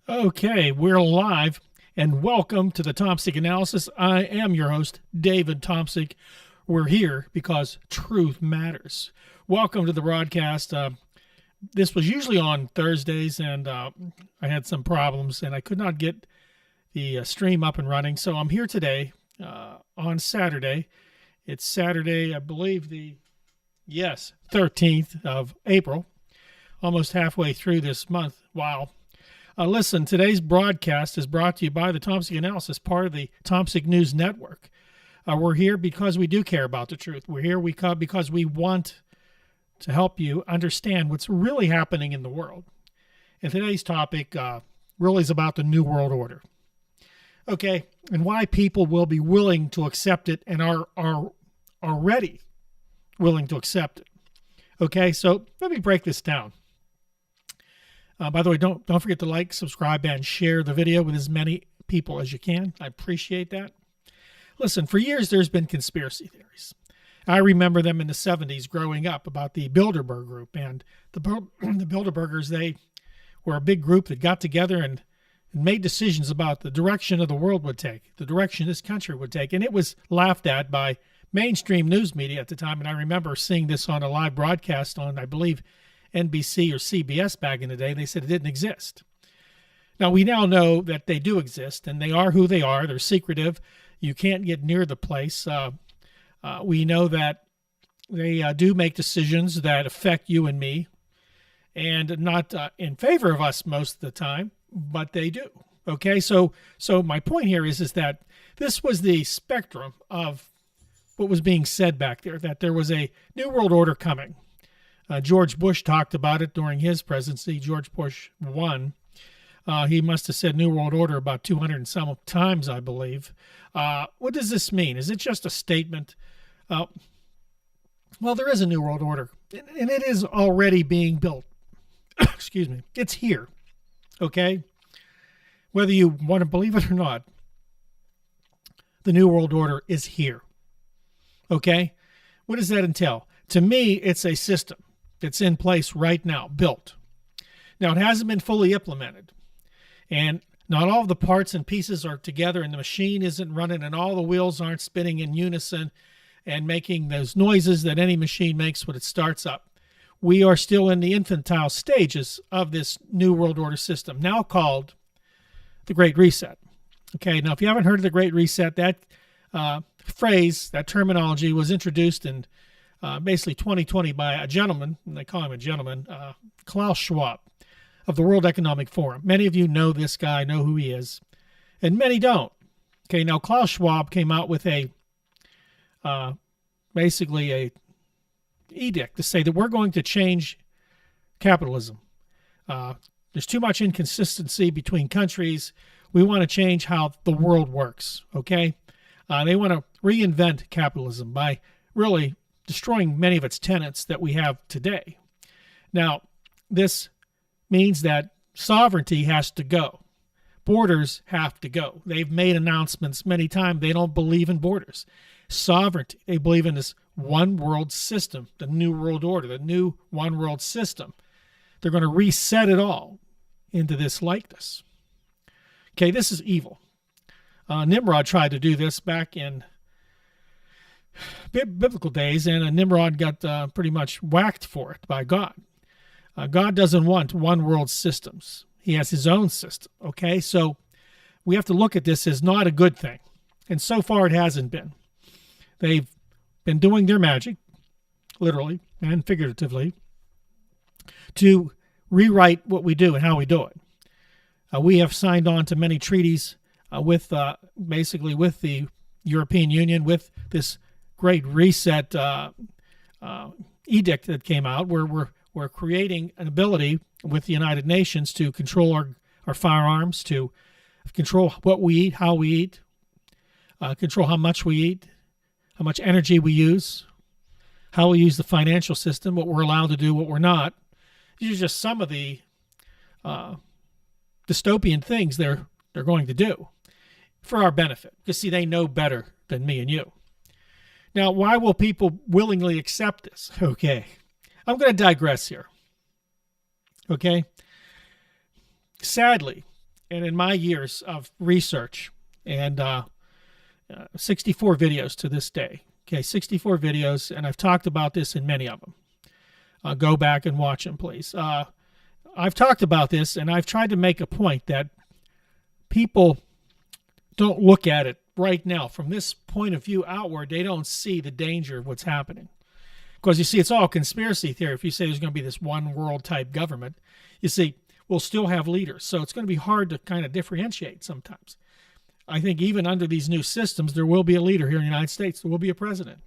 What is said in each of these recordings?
Okay, we're live and welcome to the Tomsic Analysis. I am your host, David Tomsic. We're here because truth matters. Welcome to the broadcast. This was usually on Thursdays, and I had some problems and I could not get the stream up and running. So I'm here today on Saturday. It's Saturday, I believe, 13th of April, almost halfway through this month. Wow. Listen, today's broadcast is brought to you by the Tomsic Analysis, part of the Tomsic News Network. We're here because we do care about the truth. We're here because we want to help you understand what's really happening in the world. And today's topic really is about the New World Order. Okay, and why people will be willing to accept it and are already willing to accept it. Okay, so let me break this down. By the way, don't forget to like, subscribe, and share the video with as many people as you can. I appreciate that. Listen, for years there's been conspiracy theories. I remember them in the 70s growing up about the Bilderberg Group. And the Bilderbergers, they were a big group that got together and made decisions about the direction of the world would take, the direction this country would take. And it was laughed at by mainstream news media at the time. And I remember seeing this on a live broadcast on, I believe, NBC or CBS back in the day. They said it didn't exist. Now, we now know that they do exist, and they are who they are. They're secretive. You can't get near the place. We know that they do make decisions that affect you and me, and not in favor of us most of the time, but they do. Okay, so my point here is that this was the spectrum of what was being said back there, that there was a New World Order coming. George Bush talked about it during his presidency. George Bush 1. He must have said New World Order about 200 and some times, I believe. What does this mean? Is it just a statement? Well, there is a New World Order, and it is already being built. Excuse me. It's here. Okay? Whether you want to believe it or not, the New World Order is here. Okay? What does that entail? To me, it's a system that's in place right now, built. Now, it hasn't been fully implemented, and not all of the parts and pieces are together, and the machine isn't running, and all the wheels aren't spinning in unison and making those noises that any machine makes when it starts up. We are still in the infantile stages of this New World Order system, now called the Great Reset. Okay, now if you haven't heard of the Great Reset, that phrase, that terminology was introduced in basically 2020 by a gentleman, and they call him a gentleman, Klaus Schwab of the World Economic Forum. Many of you know this guy, know who he is, and many don't. Okay, now Klaus Schwab came out with basically a edict to say that we're going to change capitalism. There's too much inconsistency between countries. We want to change how the world works, okay? They want to reinvent capitalism by really destroying many of its tenets that we have today. Now, this means that sovereignty has to go. Borders have to go. They've made announcements many times. They don't believe in borders. Sovereignty. They believe in this one world system, the New World Order, the new one world system. They're going to reset it all into this likeness. Okay, this is evil. Nimrod tried to do this back in biblical days, and Nimrod got pretty much whacked for it by God. God doesn't want one world systems. He has his own system, okay? So we have to look at this as not a good thing, and so far it hasn't been. They've been doing their magic, literally and figuratively, to rewrite what we do and how we do it. We have signed on to many treaties with the European Union, with this Great Reset edict that came out, where we're creating an ability with the United Nations to control our firearms, to control what we eat, how we eat, control how much we eat, how much energy we use, how we use the financial system, what we're allowed to do, what we're not. These are just some of the dystopian things they're going to do for our benefit. Because, see, they know better than me and you. Now, why will people willingly accept this? Okay, I'm going to digress here. Okay? Sadly, And in my years of research and 64 videos to this day, okay, 64 videos, and I've talked about this in many of them. Go back and watch them, please. I've talked about this, and I've tried to make a point that people don't look at it right now. From this point of view outward, they don't see the danger of what's happening. Because you see, it's all conspiracy theory. If you say there's going to be this one world type government, you see, we'll still have leaders. So it's going to be hard to kind of differentiate sometimes. I think even under these new systems, there will be a leader here in the United States. There will be a president.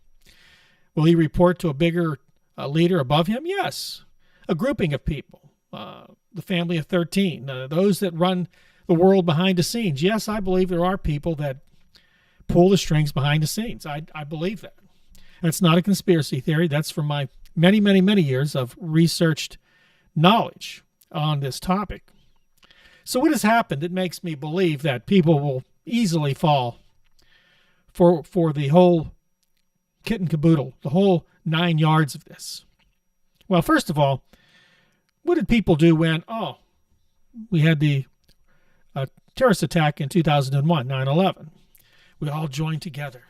Will he report to a bigger leader above him? Yes. A grouping of people. The family of 13. Those that run the world behind the scenes. Yes, I believe there are people that pull the strings behind the scenes. I believe that. That's not a conspiracy theory. That's from my many, many, many years of researched knowledge on this topic. So what has happened that makes me believe that people will easily fall for the whole kit and caboodle, the whole 9 yards of this? Well, first of all, what did people do when, we had the terrorist attack in 2001, 9/11? We all joined together.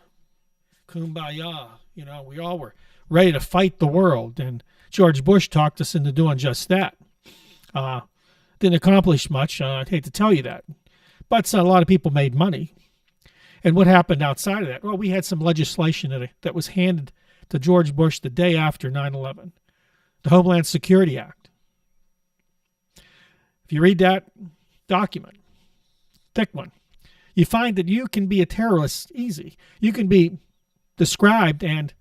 Kumbaya. We all were ready to fight the world. And George Bush talked us into doing just that. Didn't accomplish much. I'd hate to tell you that. But a lot of people made money. And what happened outside of that? Well, we had some legislation that was handed to George Bush the day after 9/11. The Homeland Security Act. If you read that document, thick one, you find that you can be a terrorist easy. You can be described and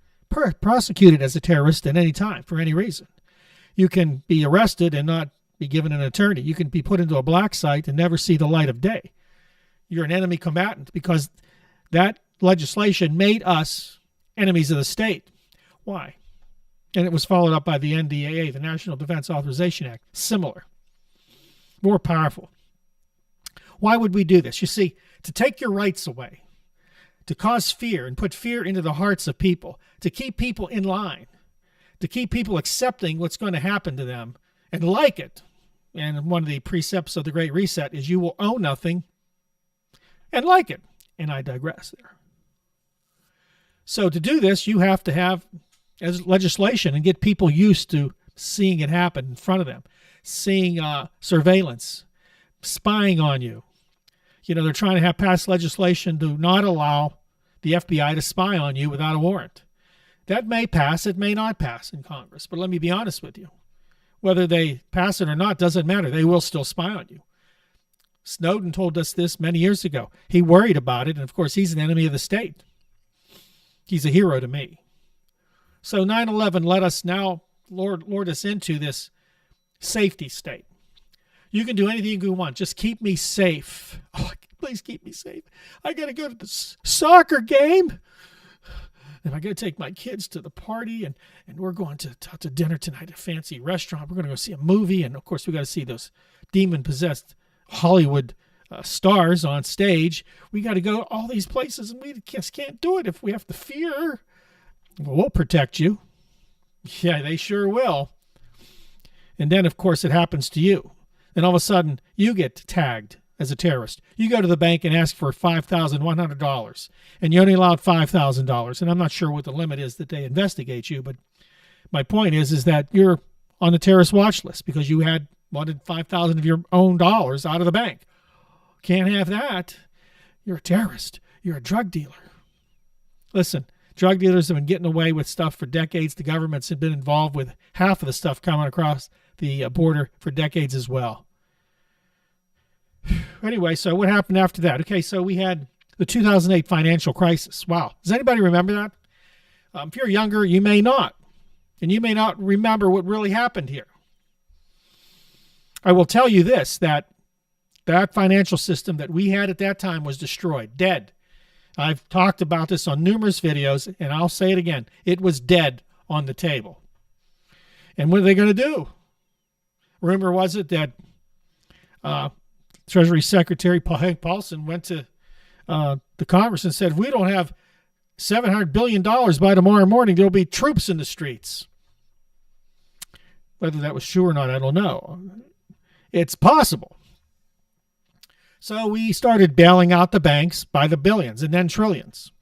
prosecuted as a terrorist at any time for any reason. You can be arrested and not be given an attorney. You can be put into a black site and never see the light of day. You're an enemy combatant because that legislation made us enemies of the state. Why? And it was followed up by the NDAA, the National Defense Authorization Act. Similar. More powerful. Why would we do this? You see, to take your rights away, to cause fear and put fear into the hearts of people, to keep people in line, to keep people accepting what's going to happen to them and like it. And one of the precepts of the Great Reset is you will own nothing and like it. And I digress there. So to do this, you have to have as legislation and get people used to seeing it happen in front of them, seeing surveillance, spying on you. They're trying to have passed legislation to not allow the FBI to spy on you without a warrant. That may pass, it may not pass in Congress. But let me be honest with you. Whether they pass it or not doesn't matter. They will still spy on you. Snowden told us this many years ago. He worried about it, and of course he's an enemy of the state. He's a hero to me. So 9/11 let us now lured us into this safety state. You can do anything you want. Just keep me safe. Oh, please keep me safe. I got to go to the soccer game. And I got to take my kids to the party. And we're going to dinner tonight at a fancy restaurant. We're going to go see a movie. And, of course, we got to see those demon-possessed Hollywood stars on stage. We got to go to all these places. And we just can't do it if we have to fear. Well, we'll protect you. Yeah, they sure will. And then, of course, it happens to you. And all of a sudden, you get tagged as a terrorist. You go to the bank and ask for $5,100, and you're only allowed $5,000. And I'm not sure what the limit is that they investigate you, but my point is that you're on the terrorist watch list because you wanted 5,000 of your own dollars out of the bank. Can't have that. You're a terrorist. You're a drug dealer. Listen, drug dealers have been getting away with stuff for decades. The governments have been involved with half of the stuff coming across the border for decades as well. Anyway, so what happened after that? Okay, so we had the 2008 financial crisis. Wow. Does anybody remember that? If you're younger, you may not. And you may not remember what really happened here. I will tell you this, that financial system that we had at that time was destroyed, dead. I've talked about this on numerous videos, and I'll say it again. It was dead on the table. And what are they going to do? Rumor was it that Treasury Secretary Hank Paulson went to the Congress and said, if we don't have $700 billion by tomorrow morning, there'll be troops in the streets. Whether that was true or not, I don't know. It's possible. So we started bailing out the banks by the billions and then trillions.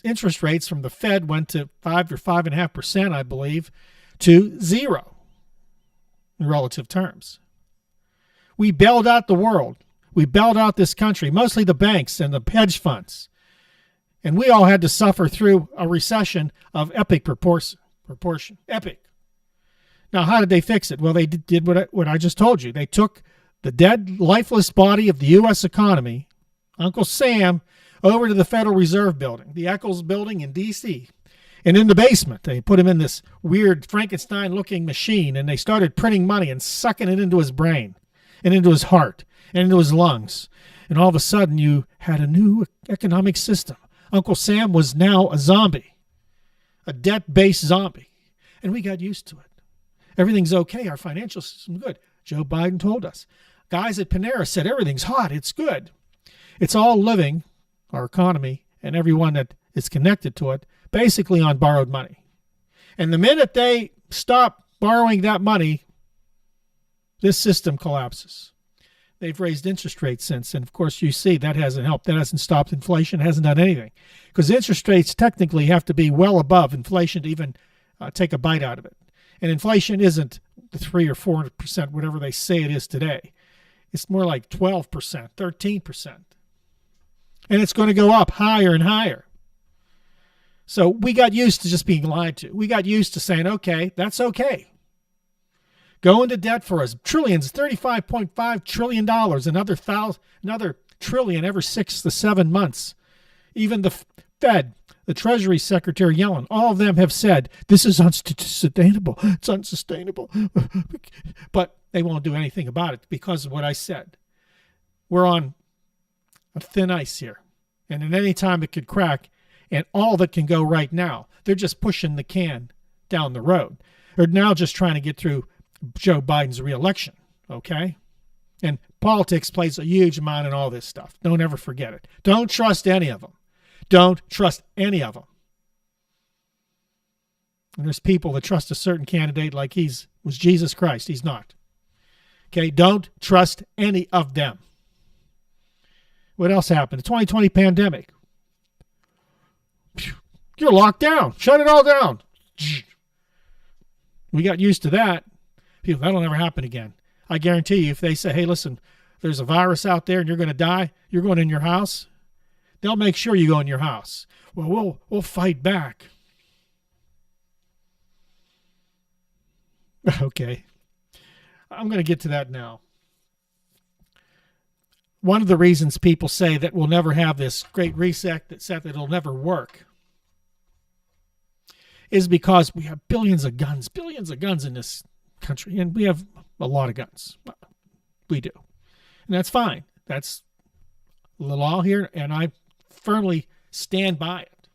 Interest rates from the Fed went to 5 or 5.5%, I believe, to zero in relative terms. We bailed out the world. We bailed out this country, mostly the banks and the hedge funds. And we all had to suffer through a recession of epic proportion. Epic. Now, how did they fix it? Well, they did what I just told you. They took the dead, lifeless body of the U.S. economy, Uncle Sam, over to the Federal Reserve Building, the Eccles Building in D.C. And in the basement, they put him in this weird Frankenstein-looking machine, and they started printing money and sucking it into his brain and into his heart and into his lungs. And all of a sudden, you had a new economic system. Uncle Sam was now a zombie, a debt-based zombie. And we got used to it. Everything's okay. Our financial system's good. Joe Biden told us. Guys at Panera said everything's hot. It's good. It's all living, our economy, and everyone that is connected to it, basically on borrowed money. And the minute they stop borrowing that money, this system collapses. They've raised interest rates since, and of course you see that hasn't helped. That hasn't stopped inflation, hasn't done anything. Because interest rates technically have to be well above inflation to even take a bite out of it. And inflation isn't the 3 or 4%, whatever they say it is today. It's more like 12%, 13%. And it's going to go up higher and higher. So we got used to just being lied to. We got used to saying, okay, that's okay. Go into debt for us. Trillions, $35.5 trillion, another trillion every 6 to 7 months. Even the Fed, the Treasury Secretary Yellen, all of them have said, this is unsustainable. It's unsustainable. But they won't do anything about it because of what I said. We're on a thin ice here. And at any time it could crack, and all that can go right now. They're just pushing the can down the road. They're now just trying to get through Joe Biden's reelection, okay? And politics plays a huge amount in all this stuff. Don't ever forget it. Don't trust any of them. Don't trust any of them. And there's people that trust a certain candidate like was Jesus Christ. He's not. Okay, don't trust any of them. What else happened? The 2020 pandemic. You're locked down. Shut it all down. We got used to that. People, that'll never happen again. I guarantee you, if they say, hey, listen, there's a virus out there and you're going to die, you're going in your house, they'll make sure you go in your house. Well, we'll fight back. Okay. I'm going to get to that now. One of the reasons people say that we'll never have this great reset, that it'll never work, is because we have billions of guns in this country, and we have a lot of guns. We do. And that's fine. That's the law here, and I firmly stand by it.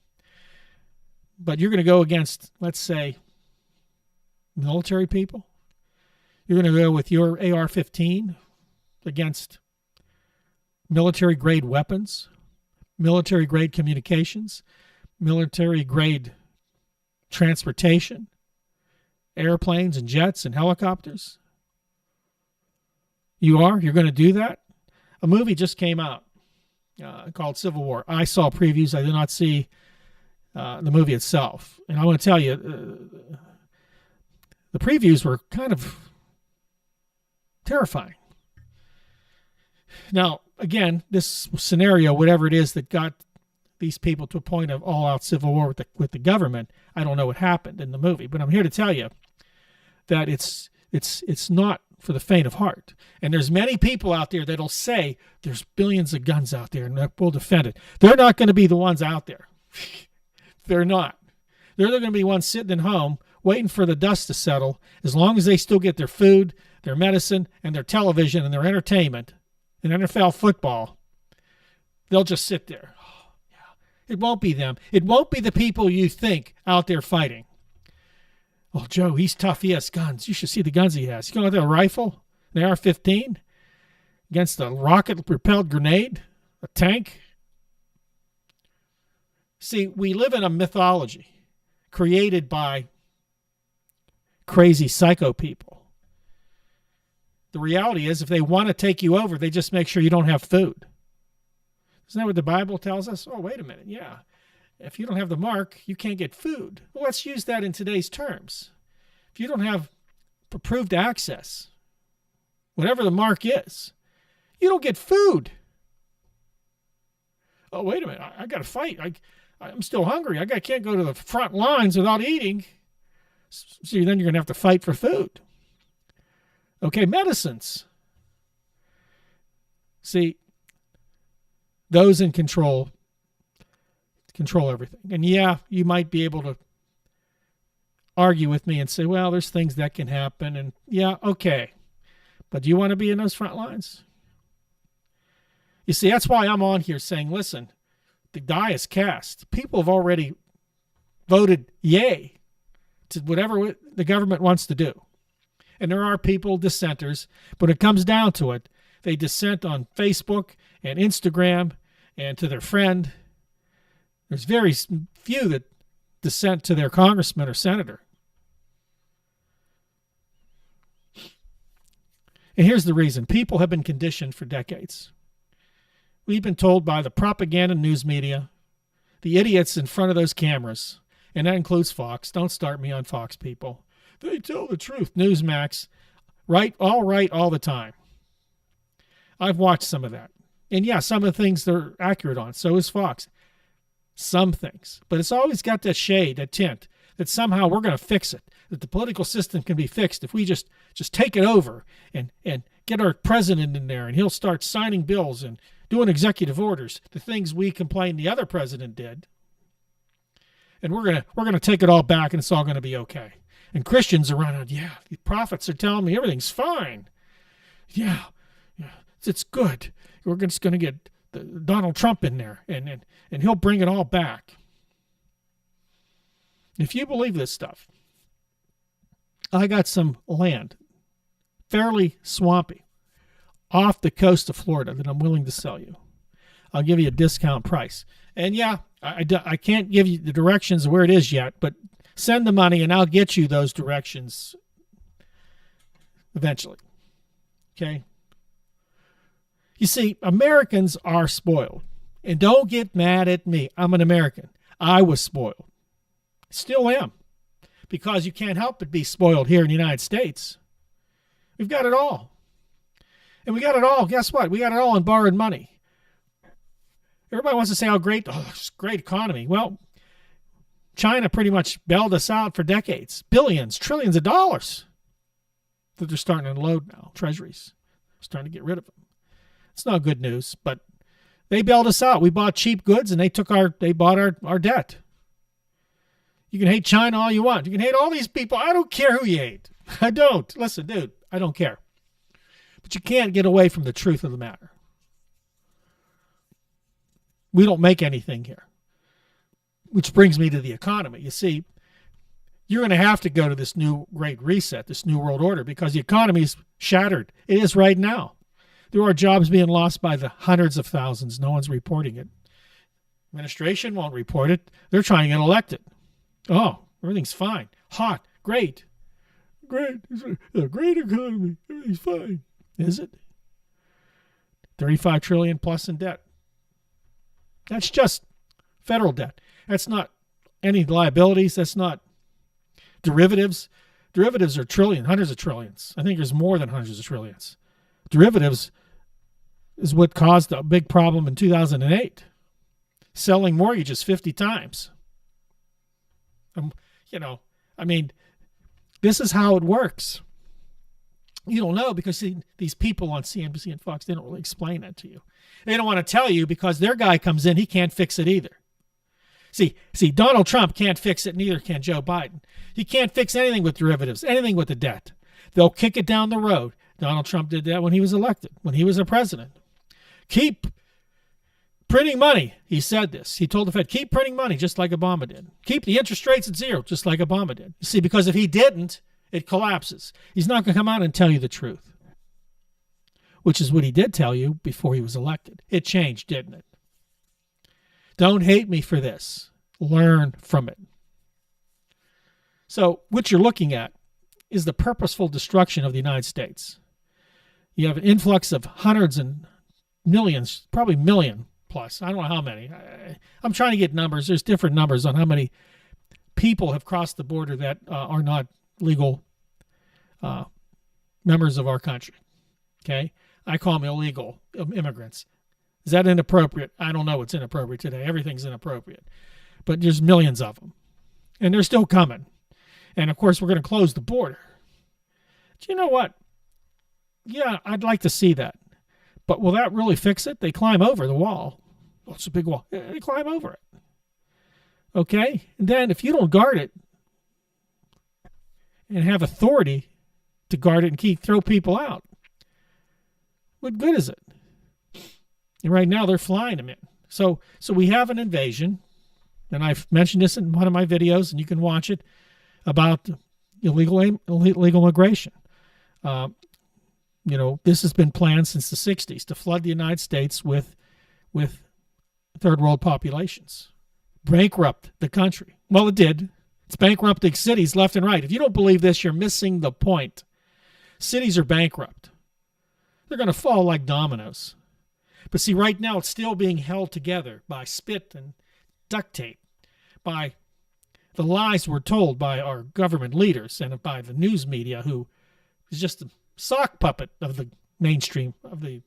But you're going to go against, let's say, military people. You're going to go with your AR-15 against military-grade weapons, military-grade communications, military-grade transportation, airplanes and jets and helicopters. You're going to do that? A movie just came out called Civil War. I saw previews. I did not see the movie itself. And I want to tell you, the previews were kind of terrifying. Now, again, this scenario, whatever it is that got these people to a point of all-out civil war with the government, I don't know what happened in the movie, but I'm here to tell you that it's not for the faint of heart. And there's many people out there that'll say there's billions of guns out there and we'll defend it. They're not going to be the ones out there. They're not. They're going to be ones sitting at home waiting for the dust to settle. As long as they still get their food, their medicine, and their television and their entertainment and NFL football, they'll just sit there. Oh, yeah. It won't be them. It won't be the people you think out there fighting. Oh, Joe, he's tough. He has guns. You should see the guns he has. He's going to have a rifle, an AR-15, against a rocket-propelled grenade, a tank. See, we live in a mythology created by crazy psycho people. The reality is, if they want to take you over, they just make sure you don't have food. Isn't that what the Bible tells us? Oh, wait a minute. Yeah. If you don't have the mark, you can't get food. Well, let's use that in today's terms. If you don't have approved access, whatever the mark is, you don't get food. Oh, wait a minute. I got to fight. I'm still hungry. Can't go to the front lines without eating. So then you're going to have to fight for food. Okay, medicines. See, those in control everything. And yeah, you might be able to argue with me and say, well, there's things that can happen. And yeah, okay. But do you want to be in those front lines? You see, that's why I'm on here saying, listen, the die is cast. People have already voted yay to whatever the government wants to do. And there are people, dissenters, but when it comes down to it, they dissent on Facebook and Instagram and to their friend. There's very few that dissent to their congressman or senator. And here's the reason. People have been conditioned for decades. We've been told by the propaganda news media, the idiots in front of those cameras, and that includes Fox. Don't start me on Fox, people. They tell the truth. Newsmax, right all the time. I've watched some of that. And yeah, some of the things they're accurate on. So is Fox. Some things. But it's always got that shade, that tint, that somehow we're going to fix it, that the political system can be fixed if we just take it over and get our president in there, and he'll start signing bills and doing executive orders, the things we complained the other president did. And we're gonna take it all back, and it's all going to be okay. And Christians are running, yeah, the prophets are telling me everything's fine. Yeah, it's good. We're just going to get Donald Trump in there, and he'll bring it all back. If you believe this stuff, I got some land, fairly swampy, off the coast of Florida that I'm willing to sell you. I'll give you a discount price. And yeah, I can't give you the directions of where it is yet, but send the money and I'll get you those directions eventually. Okay? You see, Americans are spoiled. And don't get mad at me. I'm an American. I was spoiled. Still am. Because you can't help but be spoiled here in the United States. We've got it all. And we got it all. Guess what? We got it all in borrowed money. Everybody wants to say how great, it's a great economy. Well, China pretty much bailed us out for decades. Billions, trillions of dollars that they're starting to unload now. Treasuries starting to get rid of them. It's not good news, but they bailed us out. We bought cheap goods and they bought our debt. You can hate China all you want. You can hate all these people. I don't care who you hate. I don't. Listen, dude, I don't care. But you can't get away from the truth of the matter. We don't make anything here. Which brings me to the economy. You see, you're going to have to go to this new great reset, this new world order, because the economy is shattered. It is right now. There are jobs being lost by the hundreds of thousands. No one's reporting it. Administration won't report it. They're trying to get elected. Oh, everything's fine. Hot. Great. Great. It's a great economy. Everything's fine. Is it? 35 trillion plus in debt. That's just federal debt. That's not any liabilities. That's not derivatives. Derivatives are hundreds of trillions. I think there's more than hundreds of trillions. Derivatives is what caused a big problem in 2008. Selling mortgages 50 times. This is how it works. You don't know because these people on CNBC and Fox, they don't really explain that to you. They don't want to tell you because their guy comes in, he can't fix it either. See, Donald Trump can't fix it, neither can Joe Biden. He can't fix anything with derivatives, anything with the debt. They'll kick it down the road. Donald Trump did that when he was elected, when he was a president. Keep printing money. He said this. He told the Fed, keep printing money just like Obama did. Keep the interest rates at zero just like Obama did. You see, because if he didn't, it collapses. He's not going to come out and tell you the truth, which is what he did tell you before he was elected. It changed, didn't it? Don't hate me for this. Learn from it. So what you're looking at is the purposeful destruction of the United States. You have an influx of hundreds and millions, probably million plus. I don't know how many. I'm trying to get numbers. There's different numbers on how many people have crossed the border that are not legal members of our country. Okay? I call them illegal immigrants. Is that inappropriate? I don't know what's inappropriate today. Everything's inappropriate. But there's millions of them. And they're still coming. And, of course, we're going to close the border. But you know what? Yeah, I'd like to see that. But will that really fix it? They climb over the wall. Oh, it's a big wall. They climb over it. Okay? And then if you don't guard it and have authority to guard it and throw people out, what good is it? And right now they're flying them in. So we have an invasion, and I've mentioned this in one of my videos, and you can watch it, about illegal immigration. This has been planned since the 60s to flood the United States with third world populations. Bankrupt the country. Well, it did. It's bankrupting cities left and right. If you don't believe this, you're missing the point. Cities are bankrupt. They're going to fall like dominoes. But see, right now it's still being held together by spit and duct tape, by the lies we're told by our government leaders and by the news media, who is just a sock puppet of the mainstream, of the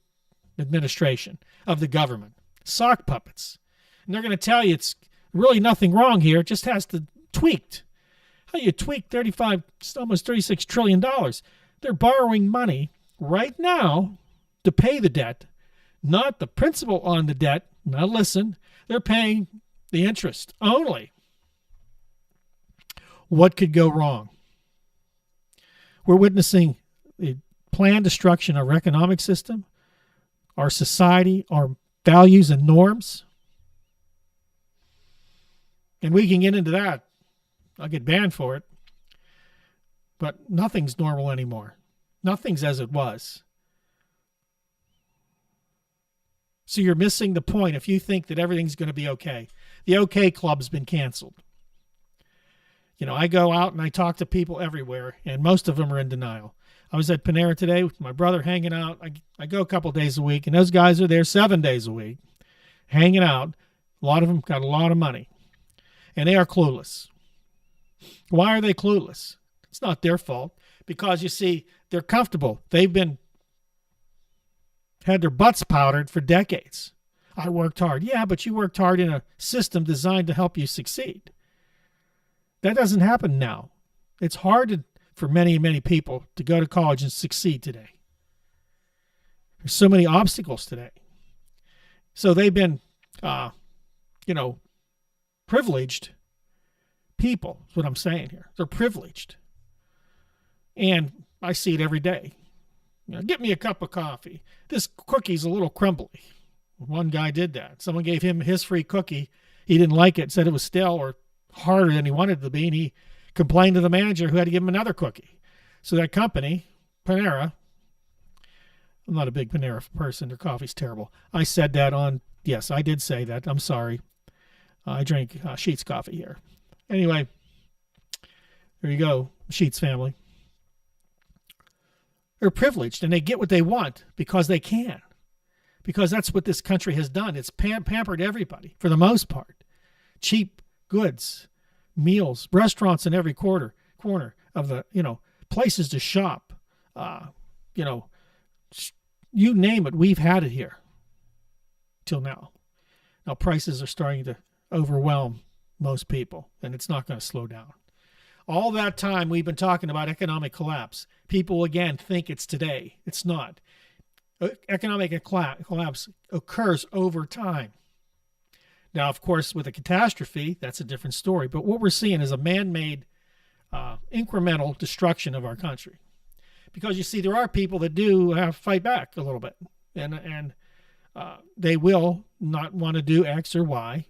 administration, of the government. Sock puppets. And they're going to tell you it's really nothing wrong here. It just has to tweaked. How you tweak almost $36 trillion. They're borrowing money right now to pay the debt, not the principal on the debt. Now listen, they're paying the interest only. What could go wrong? We're witnessing the planned destruction of our economic system, our society, our values and norms. And we can get into that. I'll get banned for it. But nothing's normal anymore. Nothing's as it was. So you're missing the point if you think that everything's going to be okay. The OK Club's been canceled. I go out and I talk to people everywhere, and most of them are in denial. I was at Panera today with my brother hanging out. I go a couple days a week, and those guys are there 7 days a week, hanging out. A lot of them got a lot of money, and they are clueless. Why are they clueless? It's not their fault, because, you see, they're comfortable. They've had their butts powdered for decades. I worked hard. Yeah, but you worked hard in a system designed to help you succeed. That doesn't happen now. It's hard for many, many people to go to college and succeed today. There's so many obstacles today. So they've been, privileged people. That's what I'm saying here. They're privileged. And I see it every day. Get me a cup of coffee. This cookie's a little crumbly. One guy did that. Someone gave him his free cookie. He didn't like it, said it was stale or harder than he wanted it to be, and he complained to the manager, who had to give him another cookie. So that company, Panera, I'm not a big Panera person. Their coffee's terrible. I said that yes, I did say that. I'm sorry. I drink Sheets coffee here. Anyway, there you go, Sheets family. They're privileged, and they get what they want because they can. Because that's what this country has done. It's pampered everybody, for the most part. Cheap goods, meals, restaurants in every corner of the, places to shop. You name it, we've had it here till now. Now prices are starting to overwhelm most people, and it's not going to slow down. All that time we've been talking about economic collapse. People, again, think it's today. It's not. Economic collapse occurs over time. Now, of course, with a catastrophe, that's a different story. But what we're seeing is a man-made incremental destruction of our country. Because, you see, there are people that do have to fight back a little bit. And they will not want to do X or Y.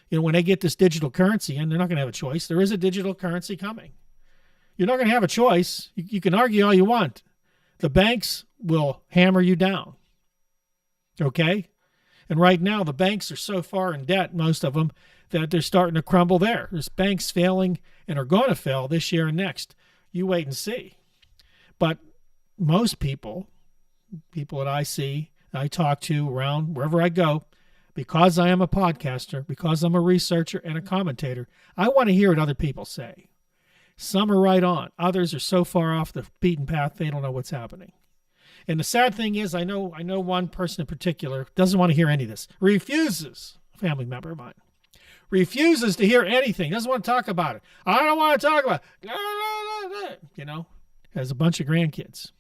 When they get this digital currency in, they're not going to have a choice. There is a digital currency coming. You're not going to have a choice. You can argue all you want. The banks will hammer you down. Okay? And right now, the banks are so far in debt, most of them, that they're starting to crumble there. There's banks failing and are going to fail this year and next. You wait and see. But most people people that I see, I talk to around wherever I go, because I am a podcaster, because I'm a researcher and a commentator, I want to hear what other people say. Some are right on. Others are so far off the beaten path they don't know what's happening. And the sad thing is, I know one person in particular doesn't want to hear any of this. Refuses, a family member of mine, refuses to hear anything. Doesn't want to talk about it. I don't want to talk about it. You know, has a bunch of grandkids.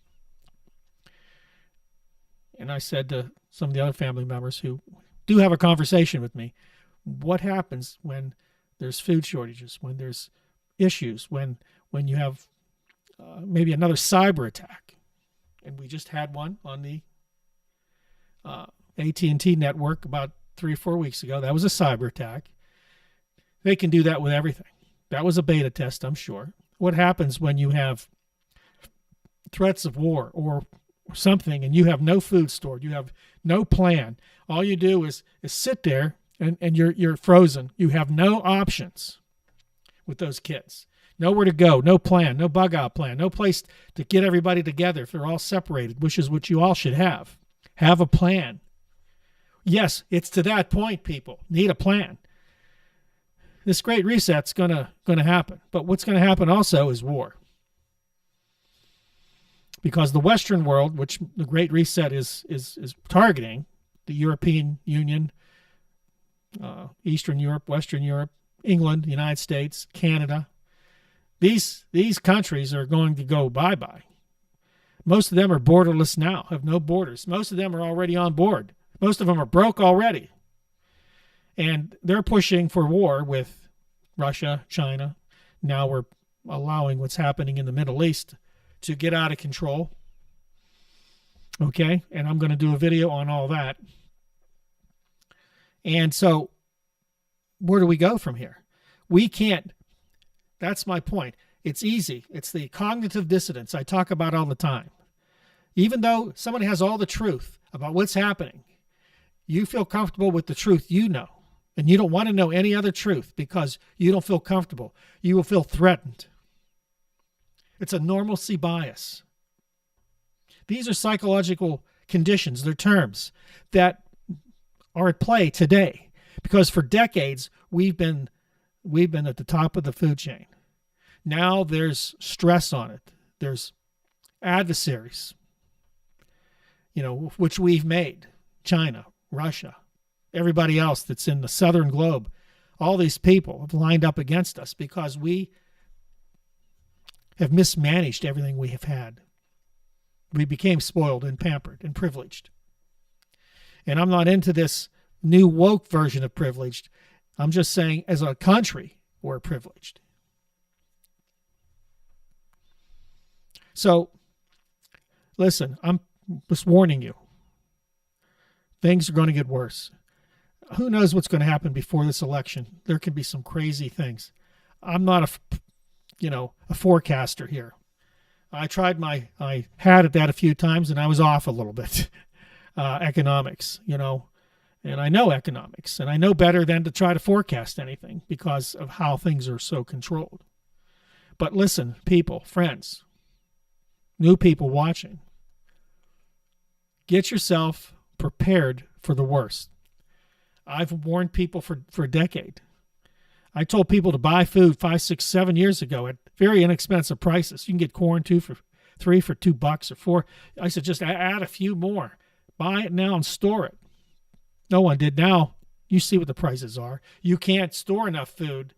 And I said to some of the other family members who do have a conversation with me, what happens when there's food shortages, when there's issues, when you have maybe another cyber attack? And we just had one on the AT&T network about 3 or 4 weeks ago. That was a cyber attack. They can do that with everything. That was a beta test, I'm sure. What happens when you have threats of war or something and you have no food stored, you have no plan? All you do is sit there and you're frozen. You have no options with those kids. Nowhere to go, no plan, no bug out plan, no place to get everybody together if they're all separated, which is what you all should have. Have a plan. Yes, it's to that point, people need a plan. This great reset's gonna happen, but what's going to happen also is war. Because the Western world, which the Great Reset is targeting, the European Union, Eastern Europe, Western Europe, England, the United States, Canada, these countries are going to go bye-bye. Most of them are borderless now, have no borders. Most of them are already on board. Most of them are broke already. And they're pushing for war with Russia, China. Now we're allowing what's happening in the Middle East to get out of control. Okay? And I'm going to do a video on all that. And so where do we go from here? We can't. That's my point. It's easy. It's the cognitive dissonance I talk about all the time. Even though somebody has all the truth about what's happening, you feel comfortable with the truth you know, and you don't want to know any other truth because you don't feel comfortable. You will feel threatened. It's a normalcy bias. These are psychological conditions, they're terms that are at play today because for decades we've been at the top of the food chain. Now there's stress on it. There's adversaries, which we've made. China, Russia, everybody else that's in the southern globe. All these people have lined up against us because we have mismanaged everything we have had. We became spoiled and pampered and privileged. And I'm not into this new woke version of privileged. I'm just saying, as a country, we're privileged. So, listen, I'm just warning you. Things are going to get worse. Who knows what's going to happen before this election? There could be some crazy things. I'm not a forecaster here. I tried I had at that a few times, and I was off a little bit. Economics, and I know economics, and I know better than to try to forecast anything because of how things are so controlled. But listen, people, friends, new people watching, get yourself prepared for the worst. I've warned people for a decade. I told people to buy food 5, 6, 7 years ago at very inexpensive prices. You can get corn $3 for $2 or $4. I said just add a few more. Buy it now and store it. No one did. Now you see what the prices are. You can't store enough food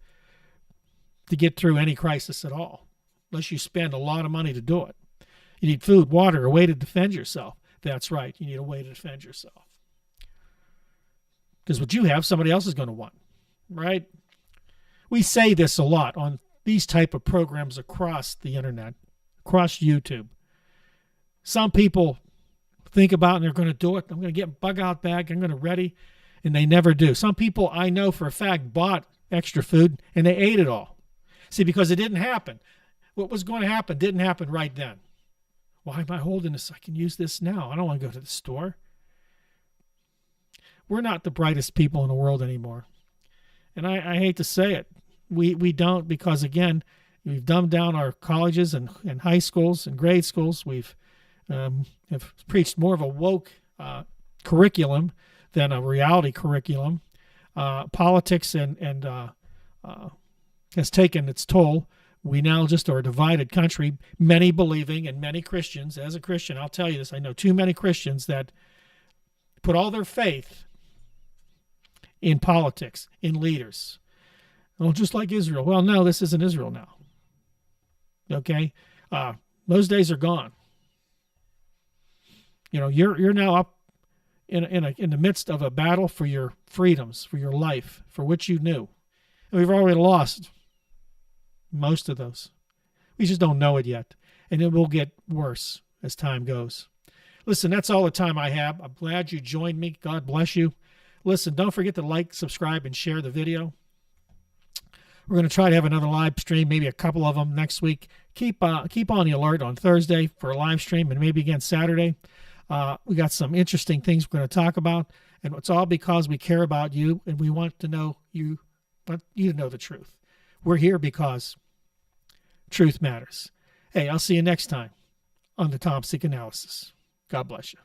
to get through any crisis at all unless you spend a lot of money to do it. You need food, water, a way to defend yourself. That's right. You need a way to defend yourself. Because what you have, somebody else is going to want, right? We say this a lot on these type of programs across the internet, across YouTube. Some people think about and they're going to do it. I'm going to get a bug out bag. I'm going to ready, and they never do. Some people I know for a fact bought extra food and they ate it all. See, because it didn't happen. What was going to happen didn't happen right then. Why am I holding this? I can use this now. I don't want to go to the store. We're not the brightest people in the world anymore. And I hate to say it. We don't, because, again, we've dumbed down our colleges and high schools and grade schools. We've have preached more of a woke curriculum than a reality curriculum. Politics and has taken its toll. We now just are a divided country, many believing and many Christians. As a Christian, I'll tell you this, I know too many Christians that put all their faith in politics, in leaders. Well, just like Israel. Well, no, this isn't Israel now. Okay? Those days are gone. You know, you're now up in the midst of a battle for your freedoms, for your life, for which you knew. And we've already lost most of those. We just don't know it yet. And it will get worse as time goes. Listen, that's all the time I have. I'm glad you joined me. God bless you. Listen, don't forget to like, subscribe, and share the video. We're going to try to have another live stream, maybe a couple of them next week. Keep on the alert on Thursday for a live stream and maybe again Saturday. We got some interesting things we're going to talk about. And it's all because we care about you and we want to know you to know the truth. We're here because truth matters. Hey, I'll see you next time on the Tom Sick Analysis. God bless you.